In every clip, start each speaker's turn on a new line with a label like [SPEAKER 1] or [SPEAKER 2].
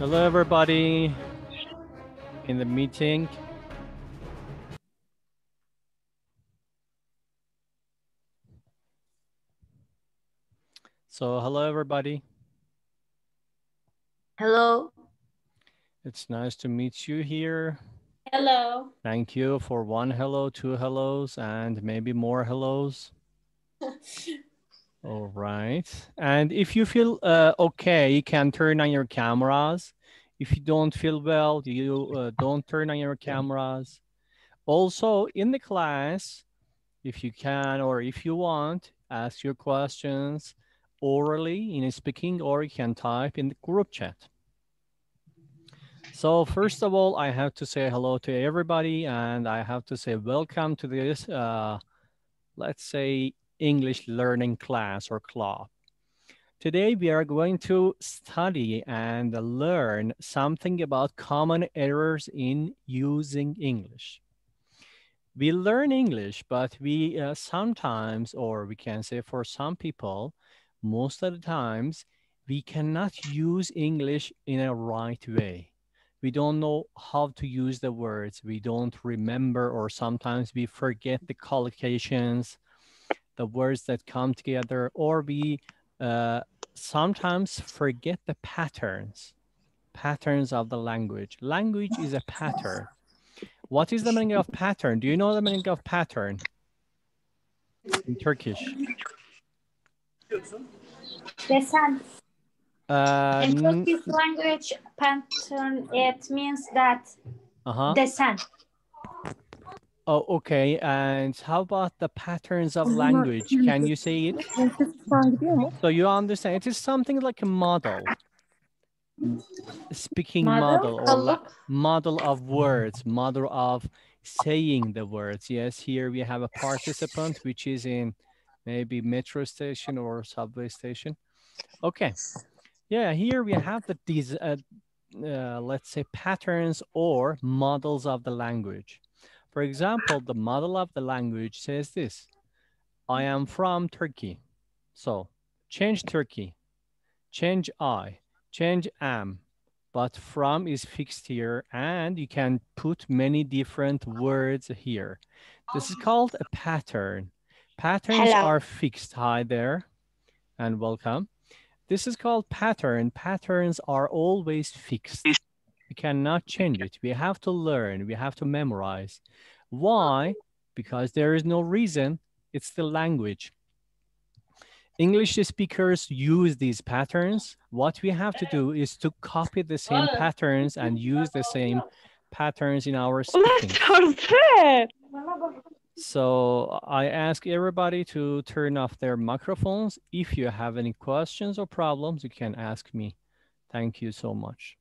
[SPEAKER 1] Hello, everybody in the meeting. So, hello, everybody.
[SPEAKER 2] Hello.
[SPEAKER 1] It's nice to meet you here.
[SPEAKER 2] Hello.
[SPEAKER 1] Thank you for one hello, two hellos, and maybe more hellos. All right. And if you feel okay, you can turn on your cameras. If you don't feel well, you don't turn on your cameras. Also, in the class, if you can or if you want, ask your questions orally in speaking, or you can type in the group chat. So first of all, I have to say hello to everybody, and I have to say welcome to this, let's say, English learning class or club. Today, we are going to study and learn something about common errors in using English. We learn English, but we sometimes, or we can say for some people, most of the times, we cannot use English in a right way. We don't know how to use the words. We don't remember, or sometimes we forget the collocations, the words that come together, or we sometimes forget the patterns of the language. Language is a pattern. What is the meaning of pattern? Do you know the meaning of pattern in Turkish?
[SPEAKER 2] Desen. In
[SPEAKER 1] Uh,
[SPEAKER 2] Turkish language, pattern, it means that desen.
[SPEAKER 1] Oh, okay. And how about the patterns of language? Can you say it? So you understand, it is something like a model. Speaking model or model of words, model of saying the words. Yes, here we have a participant, which is in maybe metro station or subway station. Okay. Yeah, here we have these, let's say, patterns or models of the language. For example, the model of the language says this: I am from Turkey. So change Turkey, change I, change am, but from is fixed here, and you can put many different words here. This is called a pattern. Patterns are fixed. Hi there, and welcome. This is called pattern. Patterns are always fixed. We cannot change it. We have to learn. We have to memorize. Why? Because there is no reason. It's the language. English speakers use these patterns. What we have to do is to copy the same patterns and use the same patterns in our speaking. So I ask everybody to turn off their microphones. If you have any questions or problems, you can ask me. Thank you so much.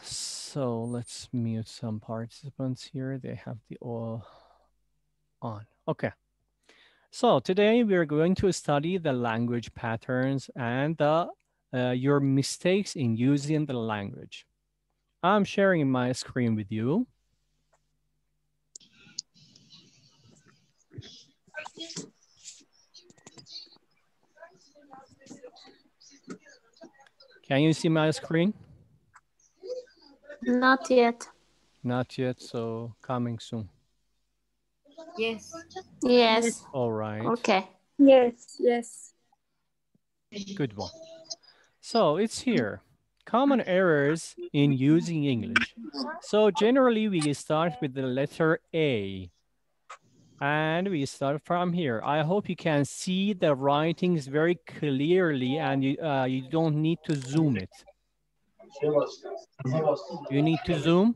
[SPEAKER 1] So let's mute some participants here. They have the all on. Okay. So today we are going to study the language patterns and your mistakes in using the language. I'm sharing my screen with you. Can you see my screen?
[SPEAKER 2] Not yet.
[SPEAKER 1] Not yet, so coming soon.
[SPEAKER 2] Yes. Yes.
[SPEAKER 1] All right.
[SPEAKER 2] Okay. Yes, yes.
[SPEAKER 1] Good one. So it's here. Common errors in using English. So generally we start with the letter A. And we start from here. I hope you can see the writings very clearly, and you don't need to zoom it. You need to zoom?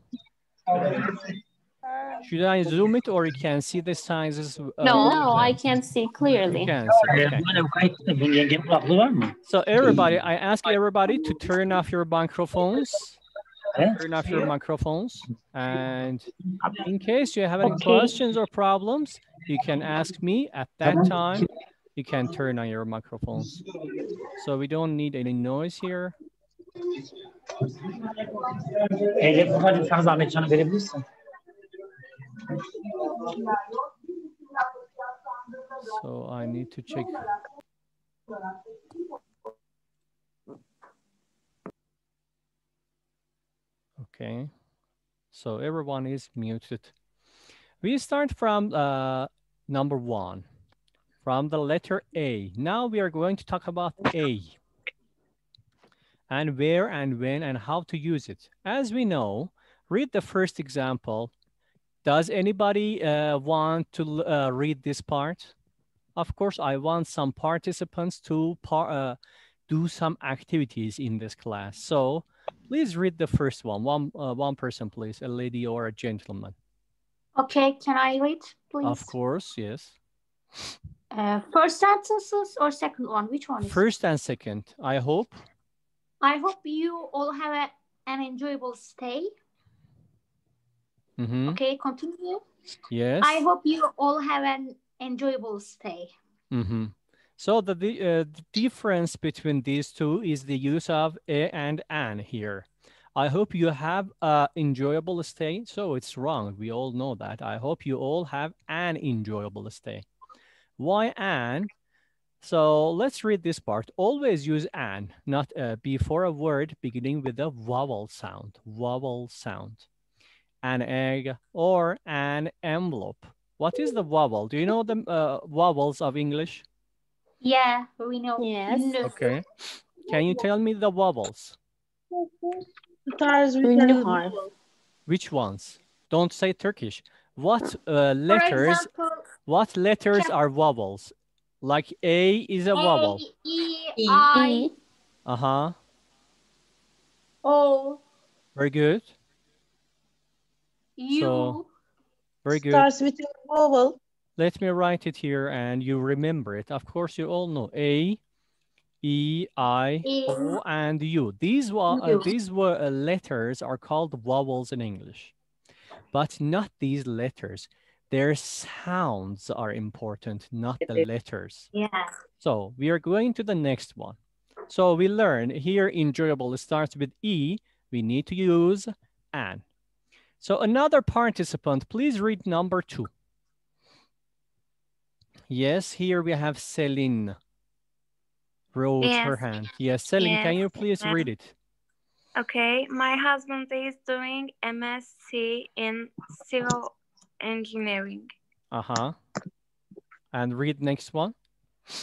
[SPEAKER 1] Should I zoom it, or you can see the sizes?
[SPEAKER 2] No, I can see clearly.
[SPEAKER 1] You can see, okay. So everybody, I ask everybody to turn off your microphones. Turn off your microphones. And in case you have any questions or problems, you can ask me at that time. You can turn on your microphones. So we don't need any noise here. So I need to check. Okay. So everyone is muted. We start from number 1, from the letter A. Now we are going to talk about A, and where and when and how to use it. As we know, read the first example. Does anybody want to read this part? Of course, I want some participants to do some activities in this class. So please read the first one. One person, please, a lady or a gentleman.
[SPEAKER 2] Okay, can I read, please?
[SPEAKER 1] Of course, yes.
[SPEAKER 2] First sentences or second one? Which one is
[SPEAKER 1] first and second, I hope.
[SPEAKER 2] I hope you all have an enjoyable stay. Okay, continue.
[SPEAKER 1] Yes.
[SPEAKER 2] I hope you all have an enjoyable stay.
[SPEAKER 1] So the difference between these two is the use of a and an here. I hope you have an enjoyable stay. So it's wrong. We all know that. I hope you all have an enjoyable stay. Why an? So let's read this part. Always use an, not a, before a word beginning with a vowel sound. Vowel sound. An egg or an envelope. What is the vowel? Do you know the vowels of English?
[SPEAKER 2] Yeah, we know.
[SPEAKER 3] Yes.
[SPEAKER 1] Okay. Can you tell me the vowels? Which ones? Don't say Turkish. What letters? What letters are vowels? Like A is a vowel.
[SPEAKER 2] E, I. O.
[SPEAKER 1] Very good.
[SPEAKER 2] U.
[SPEAKER 1] So, very good.
[SPEAKER 3] Starts with a vowel.
[SPEAKER 1] Let me write it here and you remember it. Of course, you all know A, E, I, O, and U. These letters are called vowels in English, but not these letters. Their sounds are important, not the letters.
[SPEAKER 2] Yeah.
[SPEAKER 1] So we are going to the next one. So we learn here enjoyable starts with E. We need to use an. So another participant, please read number 2. Yes, here we have Celine. Rose her hand. Yes, Celine, can you please read it?
[SPEAKER 4] Okay, my husband is doing MSc in civil engineering.
[SPEAKER 1] And read next one.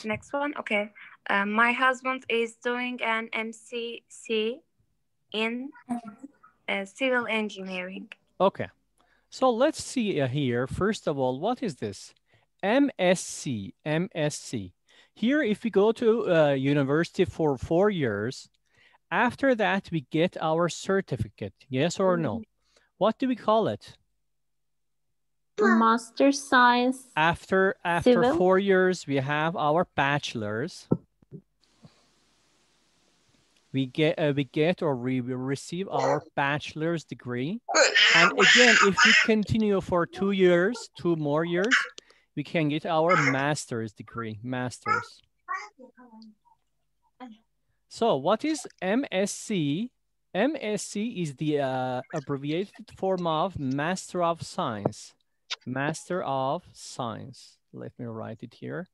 [SPEAKER 4] Next one, okay. My husband is doing an MCC in civil engineering.
[SPEAKER 1] Okay, so let's see here. First of all, what is this? MSc, MSc. Here, if we go to university for 4 years, after that, we get our certificate. Yes or no? What do we call it?
[SPEAKER 3] Master Science.
[SPEAKER 1] After 4 years, we have our bachelor's. We receive our bachelor's degree. And again, if we continue for 2 years, 2 more years, we can get our master's degree, master's. So what is MSc? MSc is the abbreviated form of Master of Science. Master of Science. Let me write it here.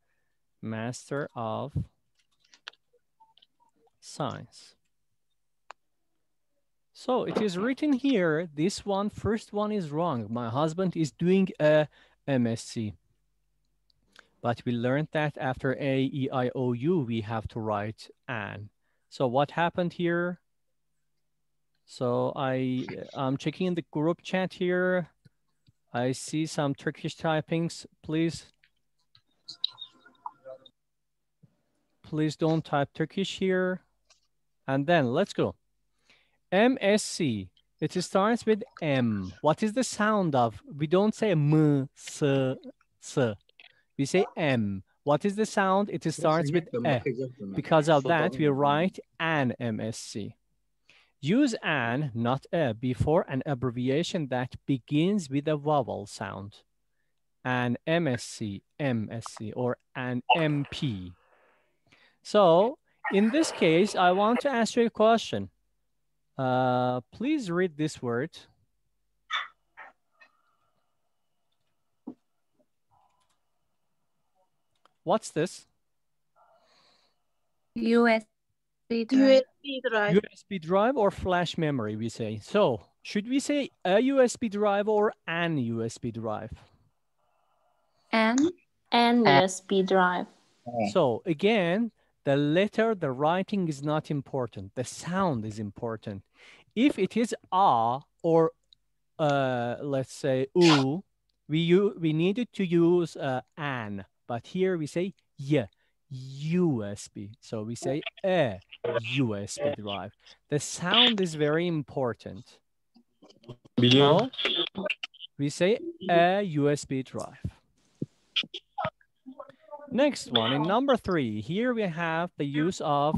[SPEAKER 1] Master of Science. So it is written here, this one, first one is wrong. My husband is doing a MSc. But we learned that after A, E, I, O, U, we have to write an. So what happened here? So I'm checking the group chat here. I see some Turkish typings. Please don't type Turkish here. And then let's go. MSc. It starts with M. What is the sound of? We don't say M, S, S. We say M. What is the sound? It starts with E. Because of that, we write an MSc. Use an, not a, before an abbreviation that begins with a vowel sound. An MSc, MSc, or an MP. So, in this case, I want to ask you a question. Please read this word. What's this?
[SPEAKER 4] USA.
[SPEAKER 3] USB drive.
[SPEAKER 1] USB drive or flash memory, we say. So should we say a USB drive or an USB drive?
[SPEAKER 4] N
[SPEAKER 3] USB drive.
[SPEAKER 1] So again, the letter, the writing is not important. The sound is important. If it is a or let's say u, we needed to use an, but here we say y, USB. So we say a USB drive. The sound is very important. So we say a USB drive. Next one, in number 3, here we have the use of,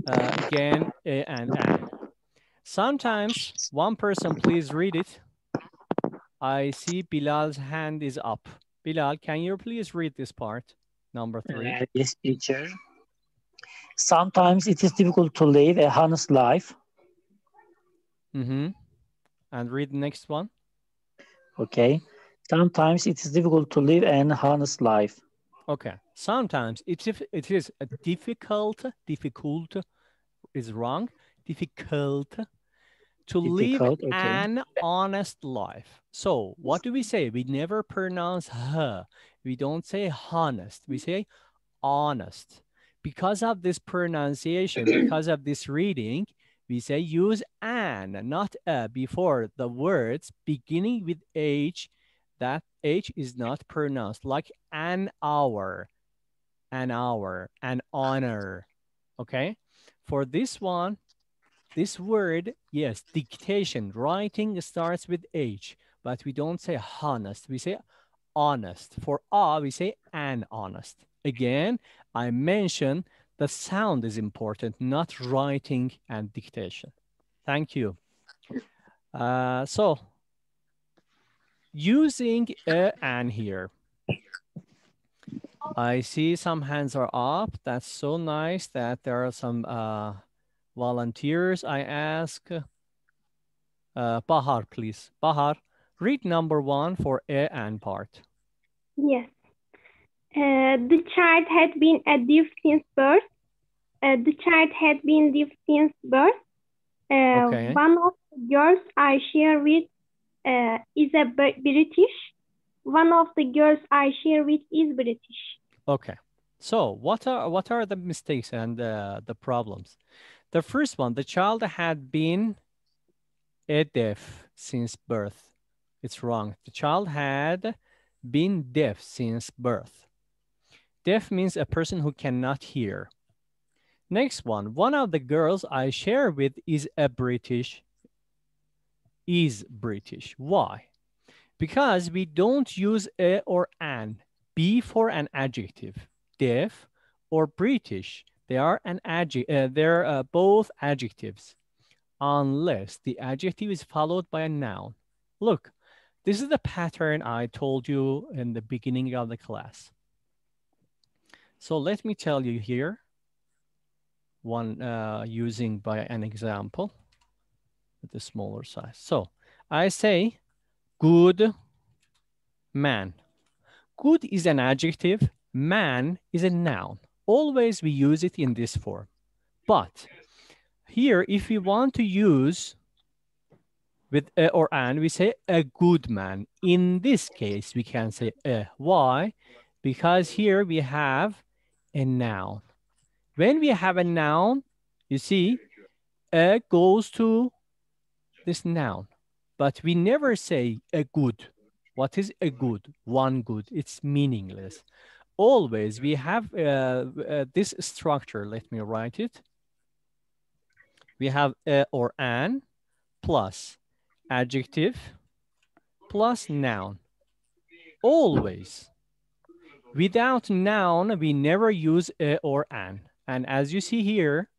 [SPEAKER 1] again, a and an. Sometimes, one person, please read it. I see Bilal's hand is up. Bilal, can you please read this part, number 3?
[SPEAKER 5] Yes, teacher. Sometimes it is difficult to live a honest life.
[SPEAKER 1] And read the next one.
[SPEAKER 5] Okay. Sometimes it is difficult to live an honest life.
[SPEAKER 1] Okay. Sometimes it is a difficult is wrong. Difficult to live an honest life. So what do we say? We never pronounce h. We don't say honest. We say honest. Because of this pronunciation, because of this reading, we say use an, not a, before the words beginning with H. That H is not pronounced, like an hour, an honor. Okay? For this one, this word, yes, dictation, writing starts with H, but we don't say honest. We say honest. For a, we say an honest. Again, I mentioned the sound is important, not writing and dictation. Thank you. So, using a and here. I see some hands are up. That's so nice that there are some volunteers. I ask Bahar, please. Bahar, read number 1 for a and part.
[SPEAKER 6] Yes. The child had been a deaf since birth. The child had been deaf since birth.
[SPEAKER 1] Okay.
[SPEAKER 6] One of the girls I share with is a British. One of the girls I share with is British.
[SPEAKER 1] Okay. So what are the mistakes and the problems? The first one, the child had been a deaf since birth. It's wrong. The child had been deaf since birth. Deaf means a person who cannot hear. Next one of the girls I share with is a British. Is British. Why? Because we don't use a or an before an adjective. Deaf or British, they are an adjective. They're both adjectives, unless the adjective is followed by a noun. Look, this is the pattern I told you in the beginning of the class. So let me tell you here, one using by an example with the smaller size. So I say, good man. Good is an adjective. Man is a noun. Always we use it in this form. But here, if we want to use with a or an, we say a good man. In this case, we can say a. Why? Because here we have a noun. When we have a noun, you see, a goes to this noun. But we never say a good. What is a good? One good. It's meaningless. Always we have this structure. Let me write it. We have a or an plus adjective plus noun. Always. Without noun, we never use a or an. And as you see here,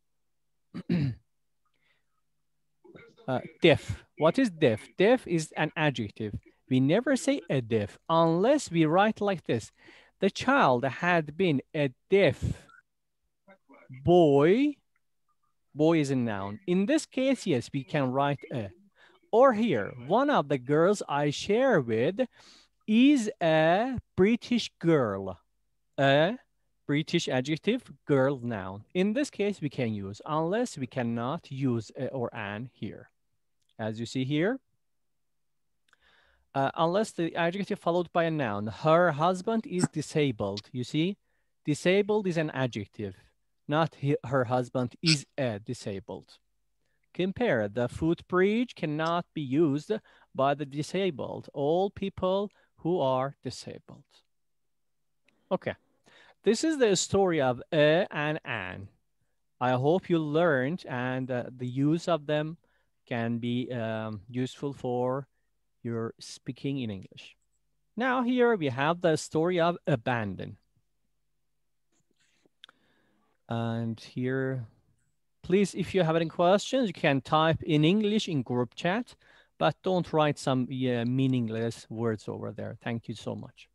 [SPEAKER 1] deaf. What is deaf? Deaf is an adjective. We never say a deaf unless we write like this. The child had been a deaf boy. Boy is a noun. In this case, yes, we can write a. Or here, one of the girls I share with is a British girl. A British adjective, girl noun. In this case, we can use unless we cannot use a or an here. As you see here, unless the adjective followed by a noun. Her husband is disabled. You see, disabled is an adjective, not her husband is a disabled. Compare, the footbridge cannot be used by the disabled. All people who are disabled. Okay, this is the story of a and an. I hope you learned, and the use of them can be useful for your speaking in English. Now here we have the story of abandon. And here, please, if you have any questions, you can type in English in group chat, but don't write some meaningless words over there. Thank you so much.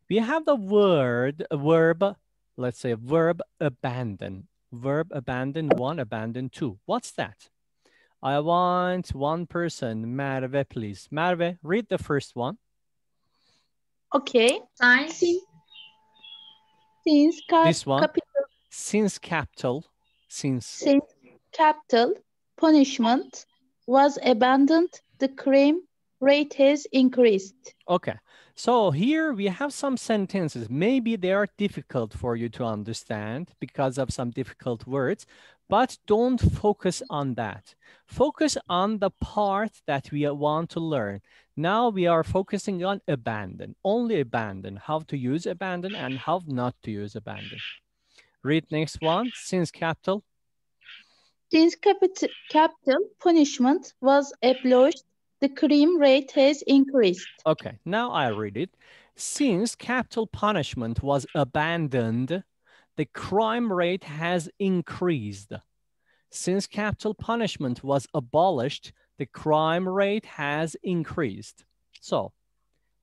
[SPEAKER 1] We have the verb, let's say verb abandon. Verb abandon 1, abandon 2. What's that? I want one person, Merve, please. Merve, read the first one.
[SPEAKER 3] Okay.
[SPEAKER 1] This one. Since capital
[SPEAKER 3] punishment was abandoned, the crime rate has increased.
[SPEAKER 1] Okay, so here we have some sentences. Maybe they are difficult for you to understand because of some difficult words, but don't focus on that. Focus on the part that we want to learn. Now we are focusing on abandon, only abandon, how to use abandon and how not to use abandon. Read next one, since capital.
[SPEAKER 3] Since capital punishment was abolished, the crime rate has increased.
[SPEAKER 1] Okay, now I read it. Since capital punishment was abandoned, the crime rate has increased. Since capital punishment was abolished, the crime rate has increased. So,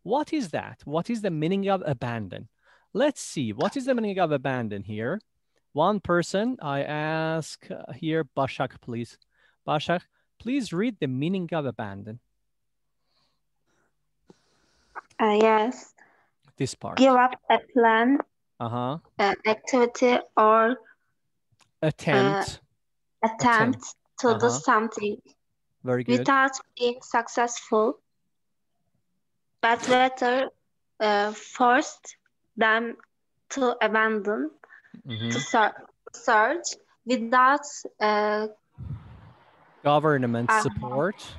[SPEAKER 1] what is that? What is the meaning of abandon? Let's see, what is the meaning of abandon here? One person, I ask here, Başak, please. Başak, please read the meaning of abandon.
[SPEAKER 2] Yes.
[SPEAKER 1] This part.
[SPEAKER 2] Give up a plan,
[SPEAKER 1] activity,
[SPEAKER 2] or
[SPEAKER 1] attempt
[SPEAKER 2] to do something.
[SPEAKER 1] Very good.
[SPEAKER 2] Without being successful, but better forced them to abandon, to search without
[SPEAKER 1] government support.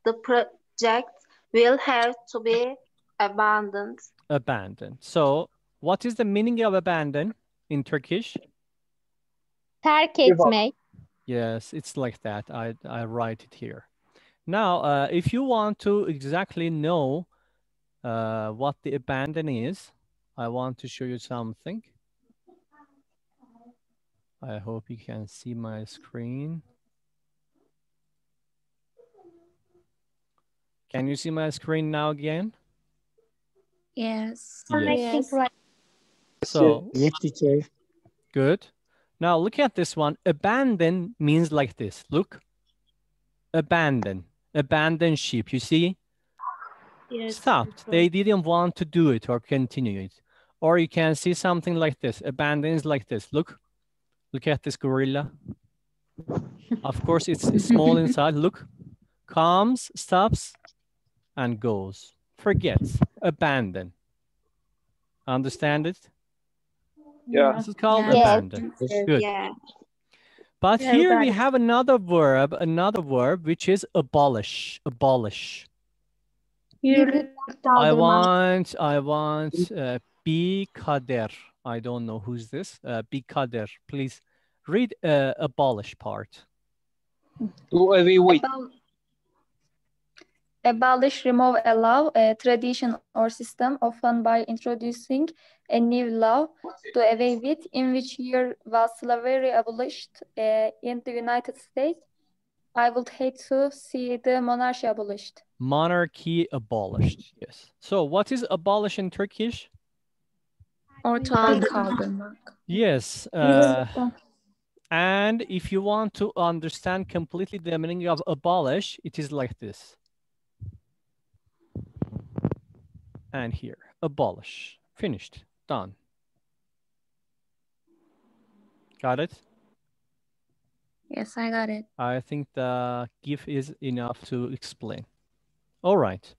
[SPEAKER 2] The project will have to be abandoned.
[SPEAKER 1] Abandoned. So, what is the meaning of abandon in Turkish?
[SPEAKER 6] Terk etmek.
[SPEAKER 1] Yes, it's like that. I write it here. Now, if you want to exactly know what the abandon is, I want to show you something. I hope you can see my screen. Can you see my screen now again?
[SPEAKER 4] Yes.
[SPEAKER 1] Yes. So, good. Now look at this one. Abandon means like this. Look. Abandon. Abandon ship. You see? Yes. Stopped. They didn't want to do it or continue it. Or you can see something like this. Abandon is like this. Look. Look at this gorilla. Of course, it's small inside. Look. Comes, stops, and goes. Forgets. Abandon. Understand it?
[SPEAKER 7] Yeah.
[SPEAKER 1] This is called abandon. Good.
[SPEAKER 2] Yeah.
[SPEAKER 1] But here we have another verb, which is abolish. Abolish. I want Bikader. I don't know who's this. Bikader. Please read abolish part.
[SPEAKER 7] Do away with.
[SPEAKER 4] Abolish, remove, allow a tradition or system, often by introducing a new law, do away with, in which year was slavery abolished in the United States. I would hate to see the monarchy abolished.
[SPEAKER 1] Monarchy abolished, yes. So what is abolish in Turkish?
[SPEAKER 4] Ortadan kaldırmak.
[SPEAKER 1] Yes. And if you want to understand completely the meaning of abolish, it is like this. And here, abolish, finished. Done. Got it?
[SPEAKER 4] Yes, I got it.
[SPEAKER 1] I think the GIF is enough to explain. All right.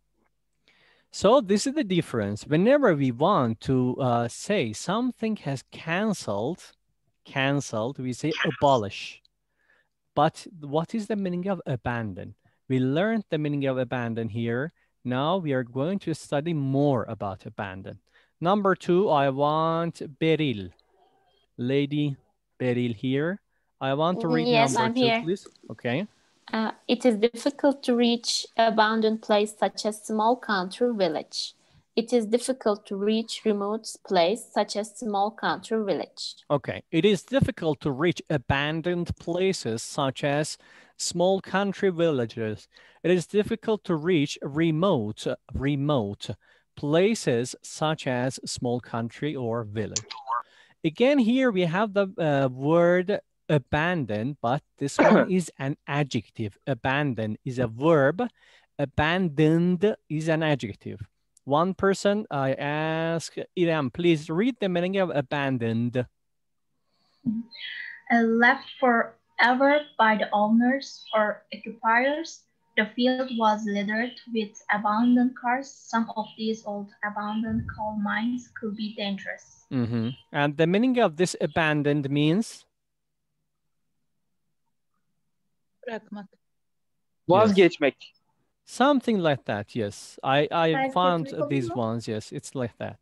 [SPEAKER 1] So this is the difference. Whenever we want to say something has canceled, we say abolish. But what is the meaning of abandon? We learned the meaning of abandon here. Now we are going to study more about abandon. Number 2, I want Beril. Lady Beril here. I want to read
[SPEAKER 2] Yes,
[SPEAKER 1] number
[SPEAKER 2] I'm
[SPEAKER 1] 2,
[SPEAKER 2] here.
[SPEAKER 1] please. Okay.
[SPEAKER 2] It is difficult to reach abandoned place such as small country village. It is difficult to reach remote place such as small country village.
[SPEAKER 1] Okay. It is difficult to reach abandoned places such as small country villages. It is difficult to reach remote places such as small country or village. Again, here we have the word abandon, but this one is an adjective. Abandon is a verb. Abandoned is an adjective. One person, I ask Iram, please read the meaning of abandoned.
[SPEAKER 8] Left forever by the owners or occupiers, the field was littered with abandoned cars. Some of these old abandoned coal mines could be dangerous.
[SPEAKER 1] Mm-hmm. And the meaning of this abandoned means?
[SPEAKER 3] Bırakmak.
[SPEAKER 7] Vazgeçmek.
[SPEAKER 1] Something like that, yes. I found these ones, yes, it's like that.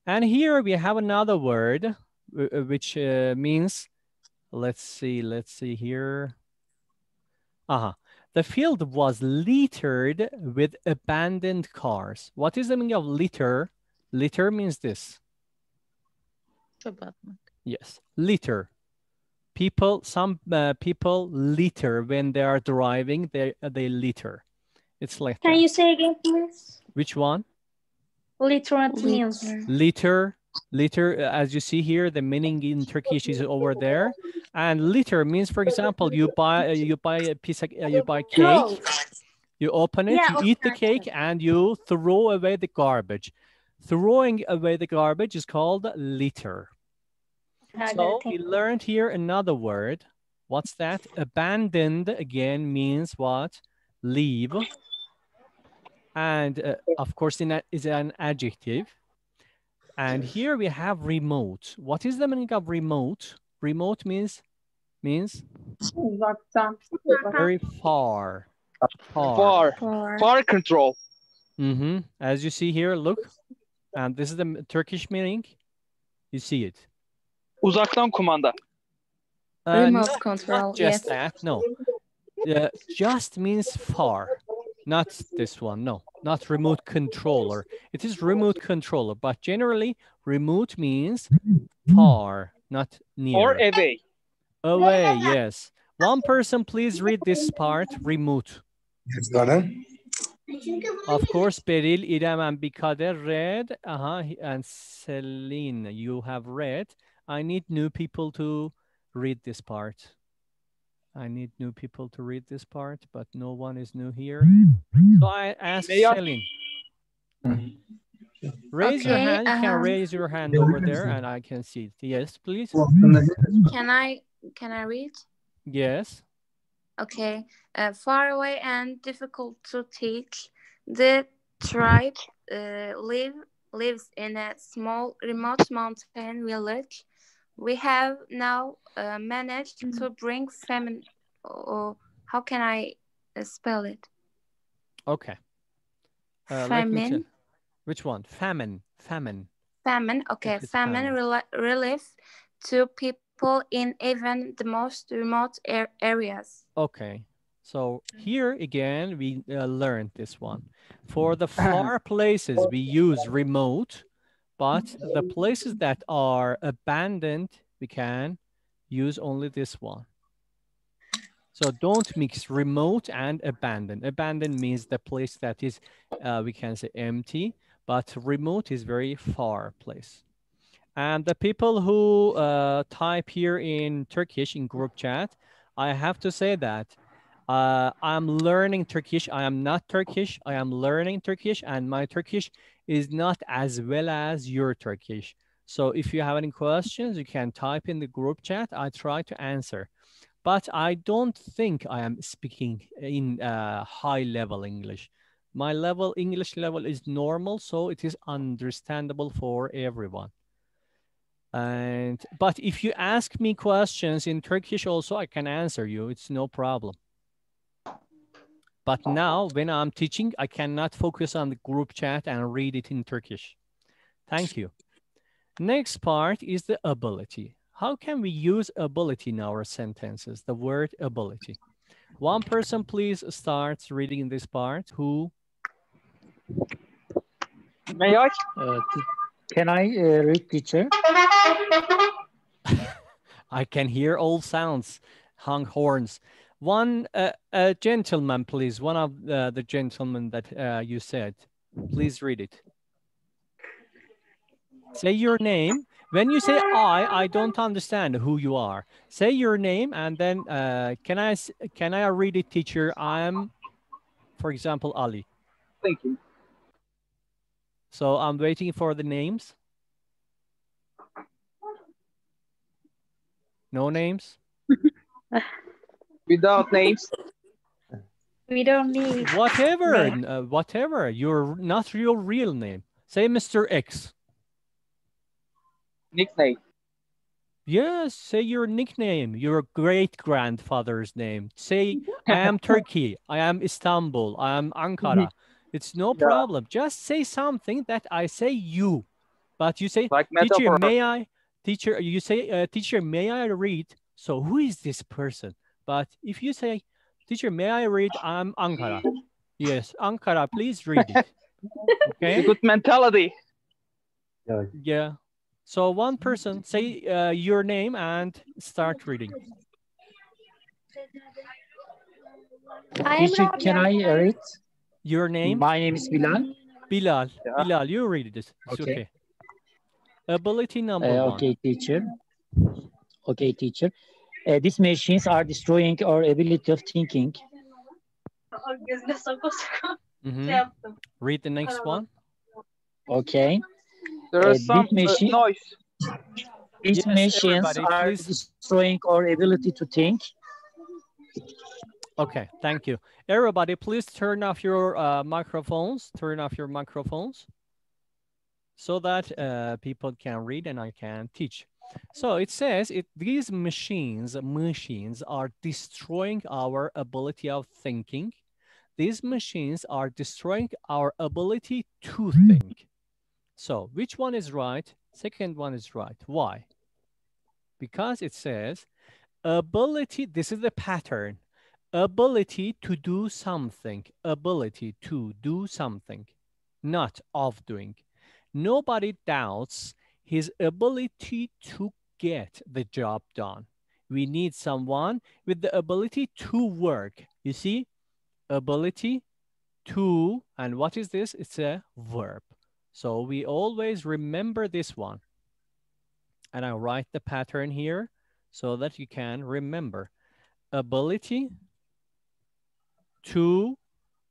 [SPEAKER 1] And here we have another word, which means, let's see here. The field was littered with abandoned cars. What is the meaning of litter? Litter means this. Yes, litter. Some people litter when they are driving. They litter. It's like
[SPEAKER 2] Can
[SPEAKER 1] that.
[SPEAKER 2] you say again, please?
[SPEAKER 1] Which one?
[SPEAKER 2] Litter means.
[SPEAKER 1] Litter. Litter, as you see here, the meaning in Turkish is over there. And litter means, for example, you buy a piece of you buy cake, you open it, you eat the cake, and you throw away the garbage. Throwing away the garbage is called litter. So we learned here another word. What's that? Abandoned again means what? Leave. And of course, is an adjective. And here we have remote. What is the meaning of remote? Remote means very far.
[SPEAKER 7] Far control.
[SPEAKER 1] Mm-hmm. As you see here, look. And this is the Turkish meaning. You see it.
[SPEAKER 7] Uzaktan kumanda.
[SPEAKER 4] Remote control,
[SPEAKER 1] not just that, no. Just means far. Not this one, no. Not remote controller. It is remote controller, but generally remote means far, not near.
[SPEAKER 7] Or away.
[SPEAKER 1] Away, yes. One person, please read this part, remote. Of course, Beril, Irem, and Bikader read. And Celine, you have read. I need new people to read this part. I need new people to read this part, but no one is new here. So I ask Celine. Raise your hand. You can raise your hand over there and I can see it. Yes, please.
[SPEAKER 4] Can I read?
[SPEAKER 1] Yes.
[SPEAKER 4] Okay. Far away and difficult to teach. The tribe lives in a small remote mountain village. We have now managed to bring famine. How can I spell it?
[SPEAKER 1] Okay.
[SPEAKER 4] Famine.
[SPEAKER 1] Which one? Famine. Famine.
[SPEAKER 4] Famine. Okay. Famine relief to people in even the most remote areas.
[SPEAKER 1] Okay. So here again, we learned this one. For the far places, we use remote. But the places that are abandoned, we can use only this one. So don't mix remote and abandoned. Abandoned means the place that is, we can say empty, but remote is very far place. And the people who type here in Turkish in group chat, I have to say that I'm learning Turkish. I am not Turkish. I am learning Turkish and my Turkish is not as well as your Turkish. So if you have any questions, you can type in the group chat. I try to answer. But I don't think I am speaking in high level English. My English level is normal, so it is understandable for everyone. But if you ask me questions in Turkish also, I can answer you. It's no problem. But now when I'm teaching, I cannot focus on the group chat and read it in Turkish. Thank you. Next part is the ability. How can we use ability in our sentences? The word ability. One person, please start reading this part. Who?
[SPEAKER 7] May I?
[SPEAKER 5] Can I read, teacher?
[SPEAKER 1] I can hear all sounds, horns. One gentleman, please. One of the gentlemen that you said. Please read it. Say your name. When you say I don't understand who you are. Say your name and then can I read it, teacher? I'm, for example, Ali.
[SPEAKER 7] Thank you.
[SPEAKER 1] So I'm waiting for the names. No names?
[SPEAKER 7] Without names.
[SPEAKER 4] We don't need.
[SPEAKER 1] Whatever, whatever. You're not your real name. Say Mr. X.
[SPEAKER 7] Nickname.
[SPEAKER 1] Yes, say your nickname, your great-grandfather's name. Say, I am Turkey, I am Istanbul, I am Ankara. It's no problem. Just say something that I say you. But you say,
[SPEAKER 7] like
[SPEAKER 1] teacher,
[SPEAKER 7] metaphor.
[SPEAKER 1] may I? Teacher, you say, teacher, may I read? So who is this person? But if you say, teacher, may I read? I'm Ankara. Yes, Ankara, please read it. Okay.
[SPEAKER 7] Good mentality.
[SPEAKER 1] Yeah. So one person, say your name and start reading.
[SPEAKER 5] Teacher, can I read?
[SPEAKER 1] Your name?
[SPEAKER 5] My name is Bilal.
[SPEAKER 1] Bilal.
[SPEAKER 7] Yeah.
[SPEAKER 1] Bilal, you read it. It's okay. Ability number one.
[SPEAKER 5] Okay, teacher. Okay, teacher. These machines are destroying our ability of thinking.
[SPEAKER 1] Read the next one.
[SPEAKER 5] Okay.
[SPEAKER 7] There is some noise.
[SPEAKER 5] These machines are destroying our ability to think.
[SPEAKER 1] Okay, thank you. Everybody, please turn off your microphones. Turn off your microphones so that people can read and I can teach. So it says these machines are destroying our ability of thinking. These machines are destroying our ability to think. So which one is right? Second one is right. Why? Because it says ability, this is the pattern. Ability to do something, ability to do something, not of doing. Nobody doubts his ability to get the job done. We need someone with the ability to work. You see, ability to, and what is this? It's a verb. So we always remember this one. And I'll write the pattern here so that you can remember. Ability to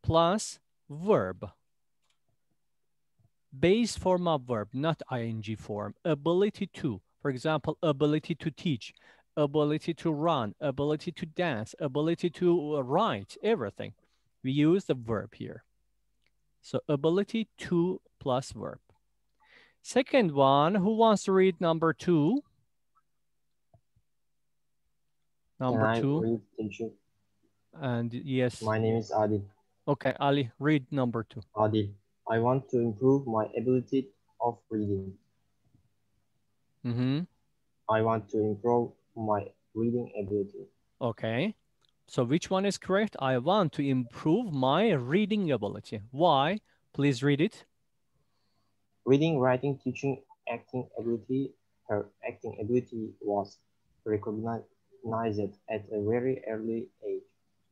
[SPEAKER 1] plus verb. Base form of verb, not ing form. Ability to, for example, ability to teach, ability to run, ability to dance, ability to write, everything. We use the verb here. So ability to plus verb. Second one, who wants to read number 2? Number 2.
[SPEAKER 9] Read,
[SPEAKER 1] and yes.
[SPEAKER 9] My name is Adil.
[SPEAKER 1] Okay, Ali, read number 2.
[SPEAKER 9] Adil, I want to improve my ability of reading. I want to improve my reading ability.
[SPEAKER 1] Okay. So which one is correct? I want to improve my reading ability. Why? Please read it.
[SPEAKER 9] Reading, writing, teaching, acting ability. Her acting ability was recognized at a very early age.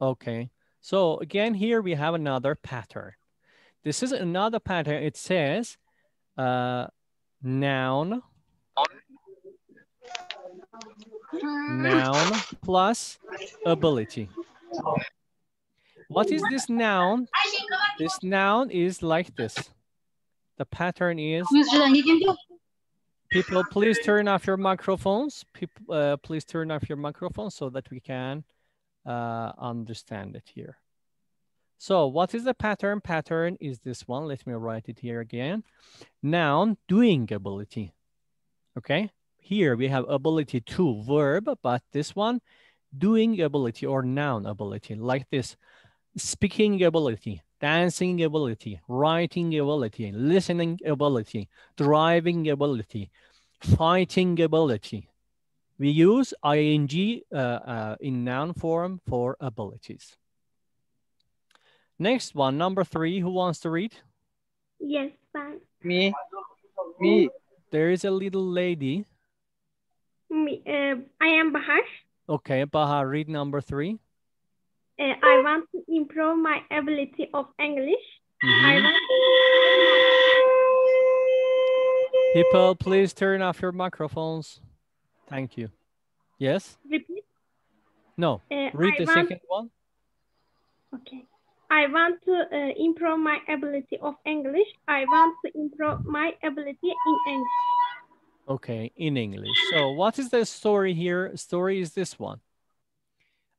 [SPEAKER 1] Okay. So again, here we have another pattern. This is another pattern. It says noun plus ability. What is this noun? This noun is like this. The pattern is People, please turn off your microphones. People, please turn off your microphones so that we can understand it here. So what is the pattern? Pattern is this one. Let me write it here again. Noun, doing ability. Okay. Here we have ability to, verb, but this one, doing ability or noun ability, like this. Speaking ability, dancing ability, writing ability, listening ability, driving ability, fighting ability. We use ing in noun form for abilities. Next one, number 3. Who wants to read?
[SPEAKER 6] Yes, fine.
[SPEAKER 7] Me.
[SPEAKER 1] There is a little lady.
[SPEAKER 6] Me, I am Bahar.
[SPEAKER 1] Okay, Bahar, read number 3.
[SPEAKER 6] I want to improve my ability of English.
[SPEAKER 1] People, please turn off your microphones. Thank you. Yes?
[SPEAKER 6] Repeat.
[SPEAKER 1] No, read the second one.
[SPEAKER 6] Okay. I want to improve my ability of English. I want to improve my ability in English.
[SPEAKER 1] Okay, in English. So what is the story here? Story is this one.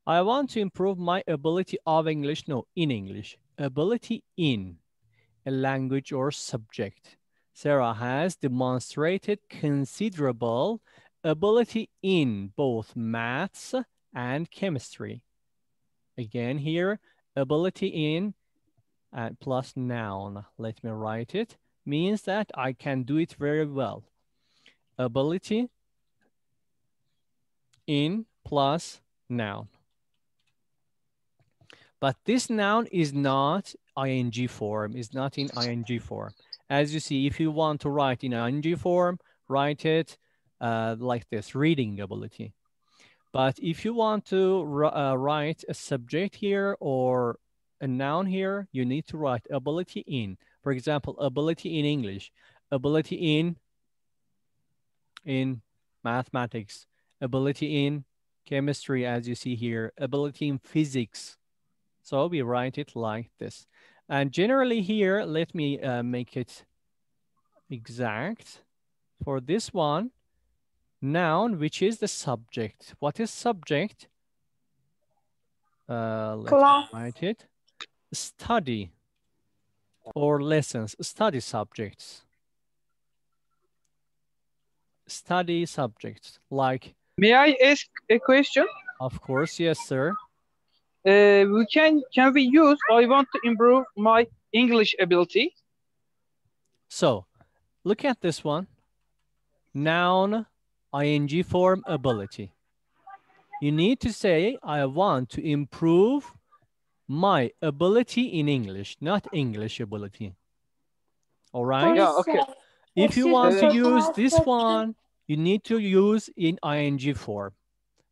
[SPEAKER 1] I want to improve my ability of English. No, in English. Ability in a language or subject. Sarah has demonstrated considerable ability in both maths and chemistry. Again here, ability in and plus noun. Let me write it. Means that I can do it very well. Ability in plus noun. But this noun is not ing form, is not in ing form. As you see, if you want to write in ing form, write it like this, reading ability. But if you want to write a subject here or a noun here, you need to write ability in. For example, ability in English, ability in mathematics, ability in chemistry, as you see here, ability in physics. So we write it like this. And generally here, let me make it exact. For this one, noun, which is the subject. What is subject? Let's write it. Study or lessons, study subjects. Study subjects like.
[SPEAKER 7] May I ask a question?
[SPEAKER 1] Of course, yes, sir.
[SPEAKER 7] Can we use I want to improve my English ability?
[SPEAKER 1] So look at this one. Noun, ing form, ability. You need to say, I want to improve my ability in English, not English ability. All right?
[SPEAKER 7] Yeah, okay.
[SPEAKER 1] If you want to use this one, you need to use in ing form.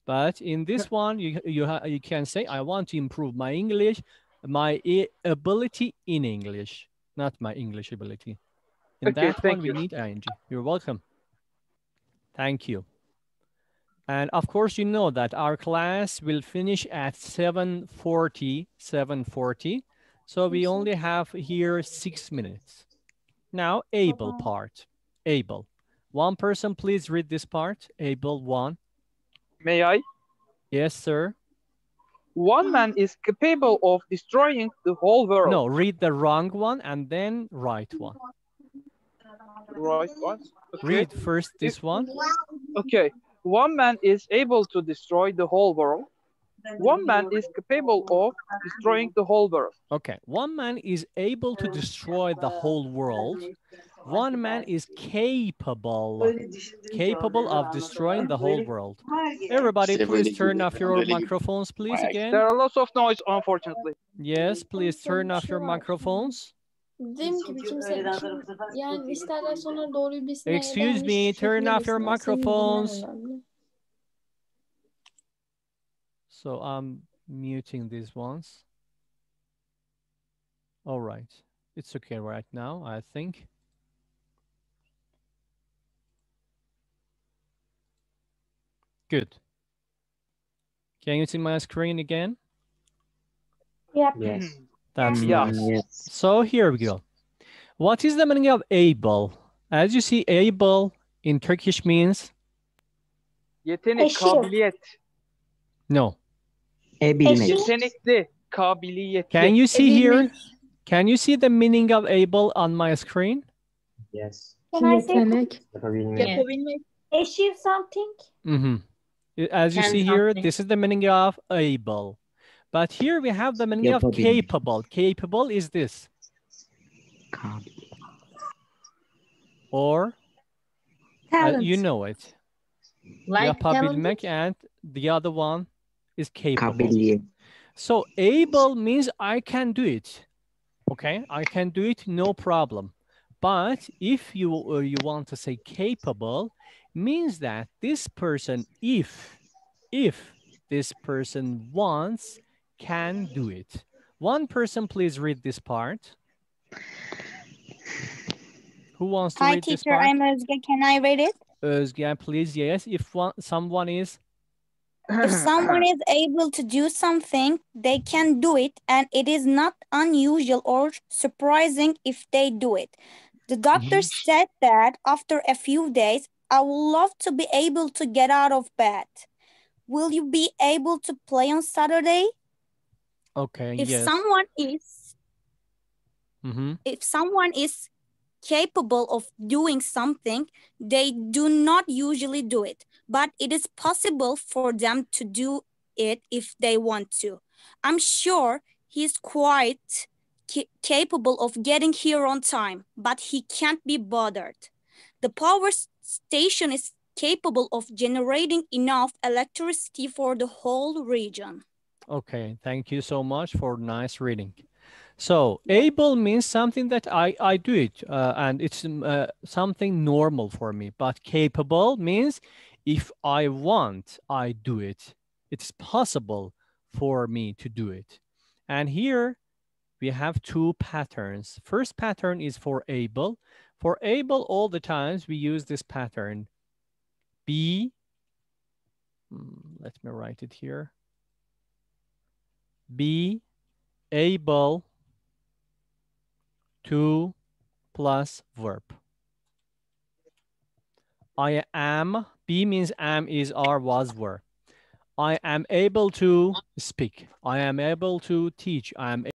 [SPEAKER 1] But in this one, you can say, I want to improve my English, my ability in English, not my English ability. In that one, we need ing. You're welcome. Thank you. And of course, you know that our class will finish at 7:40. So we only have here 6 minutes. Now, able part. Able. One person, please read this part. Able 1.
[SPEAKER 7] May I?
[SPEAKER 1] Yes, sir.
[SPEAKER 7] One man is capable of destroying the whole world.
[SPEAKER 1] No, read the wrong one and then right one.
[SPEAKER 7] Right one? Okay.
[SPEAKER 1] Read first this one.
[SPEAKER 7] Okay. One man is able to destroy the whole world. One man is capable of destroying the whole world.
[SPEAKER 1] Okay. One man is able to destroy the whole world. One man is capable of destroying the whole world. Everybody, please turn off your microphones, please, again.
[SPEAKER 7] There are lots of noise, unfortunately.
[SPEAKER 1] Yes, please turn off your microphones. Excuse me, turn off your microphones. So I'm muting these ones. All right. It's okay right now, I think. Good. Can you see my screen again?
[SPEAKER 6] Yep.
[SPEAKER 9] Yes.
[SPEAKER 1] That's
[SPEAKER 7] nice.
[SPEAKER 5] Yes.
[SPEAKER 1] So here we go. What is the meaning of able? As you see, able in Turkish means?
[SPEAKER 7] Yetenek, kabiliyet.
[SPEAKER 1] No.
[SPEAKER 7] Yetenekli, kabiliyetli.
[SPEAKER 1] Can you see here? Can you see the meaning of able on my screen?
[SPEAKER 9] Yes.
[SPEAKER 6] Can I say
[SPEAKER 3] Yapabilmek.
[SPEAKER 6] achieve something?
[SPEAKER 1] Mm-hmm. As you
[SPEAKER 2] Can
[SPEAKER 1] see here,
[SPEAKER 2] something.
[SPEAKER 1] this is the meaning of able. But here we have the meaning of capable. Capable is this. Or, you know it.
[SPEAKER 2] Like
[SPEAKER 1] Yapabilmek,
[SPEAKER 2] talented?
[SPEAKER 1] and the other one is capable. So able means I can do it. Okay, I can do it, no problem. But if you want to say capable, means that this person, if this person wants, can do it. One person, please read this part. Who wants to read this part?
[SPEAKER 10] Hi, teacher. I'm Özge. Can I read it?
[SPEAKER 1] Özge, please. Yes. If someone is.
[SPEAKER 10] If someone is able to do something, they can do it, and it is not unusual or surprising if they do it. The doctor said that after a few days, I would love to be able to get out of bed. Will you be able to play on Saturday?
[SPEAKER 1] Okay,
[SPEAKER 10] If
[SPEAKER 1] yes.
[SPEAKER 10] If someone is capable of doing something, they do not usually do it, but it is possible for them to do it if they want to. I'm sure he's quite capable of getting here on time, but he can't be bothered. The power station is capable of generating enough electricity for the whole region.
[SPEAKER 1] Okay, thank you so much for nice reading. So able means something that I do it and it's something normal for me. But capable means if I want, I do it. It's possible for me to do it. And here we have two patterns. First pattern is for able. For able, all the times we use this pattern. Be, let me write it here. Be able to plus verb. I am, be means am is are was were. I am able to speak. I am able to teach. I am